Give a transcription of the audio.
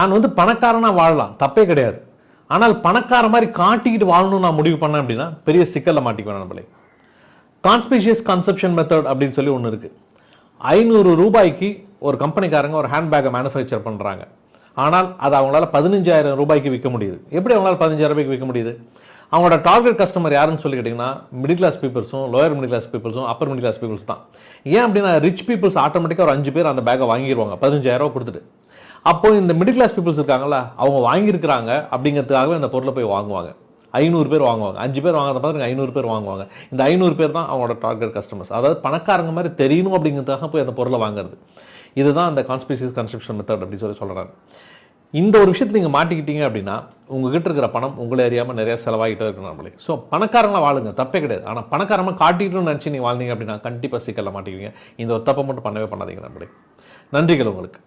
நான் வந்து பணக்காரனா வாழலாம், தப்பே கிடையாது. ஆனால் பணக்கார மாதிரி காட்டிக்கிட்டு வாழணும்னு நான் முடிவு பண்ணேன் அப்படின்னா பெரிய சிக்கல்ல மாட்டிக்குவேன் நம்மளே. கான்ஸ்பிஷியஸ் கன்செப்ஷன் மெத்தட் அப்படின்னு சொல்லி ஒன்று இருக்கு. 500 ரூபாய்க்கு ஒரு கம்பெனிக்காரங்க ஒரு ஹேண்ட்பேக்கை மேனுஃபேக்சர் பண்றாங்க. ஆனால் அது அவங்களால 15,000 ரூபாய்க்கு விற்க முடியுது. எப்படி அவங்களால 15,000 ரூபாய்க்கு விற்க முடியுது? அவங்களோட டார்கெட் கஸ்டமர் யாருன்னு சொல்லி கேட்டிங்கன்னா மிடில் கிளாஸ் பீப்புள்ஸும் லோயர் மிடில் கிளாஸ் பீப்புள்ஸும் அப்பர் மிடில் கிளாஸ் பீப்புள்ஸ் தான். ஏன் அப்படின்னா ரிச் பீப்புள்ஸ் ஆட்டோமேட்டிக்காக ஒரு 5 பேர் அந்த பேக்கை வாங்கிடுவாங்க 15,000 ரூபா கொடுத்துட்டு. அப்போ இந்த மிடில் கிளாஸ் பீப்புள்ஸ் இருக்காங்களா, அவங்க வாங்கியிருக்கிறாங்க அப்படிங்கிறதுக்காகவே அந்த பொருளை போய் வாங்குவாங்க. 500 பேர் வாங்குவாங்க. 5 பேர் வாங்குறத பார்த்து 500 பேர் வாங்குவாங்க. இந்த 500 பேர் தான் அவங்களோட டார்கெட் கஸ்டமர்ஸ். அதாவது பணக்காரங்க மாதிரி தெரியணும் அப்படிங்கிறதுக்காக போய் அந்த பொருளை வாங்குறது. இதுதான் அந்த கான்ஸ்பிஷியஸ் கன்செப்ஷன் மெத்தட் அப்படின்னு சொல்லி சொல்றாங்க. இந்த ஒரு விஷயத்தை நீங்கள் மாட்டிக்கிட்டீங்க அப்படின்னா உங்ககிட்ட இருக்கிற பணம் உங்களை அறியாமல் நிறைய செலவாகிட்டே இருக்கணும் நம்மளே. ஸோ பணக்காரங்களா வாழுங்க, தப்பே கிடையாது. ஆனால் பணக்காரமாக காட்டிட்டு நினச்சி நீங்கள் வாழ்ந்தீங்க அப்படின்னா கண்டிப்பாக சிக்கல்ல மாட்டிக்குவீங்க. இந்த ஒரு தப்பை மட்டும் பண்ணவே பண்ணாதீங்க நம்மளே. நன்றிகள் உங்களுக்கு.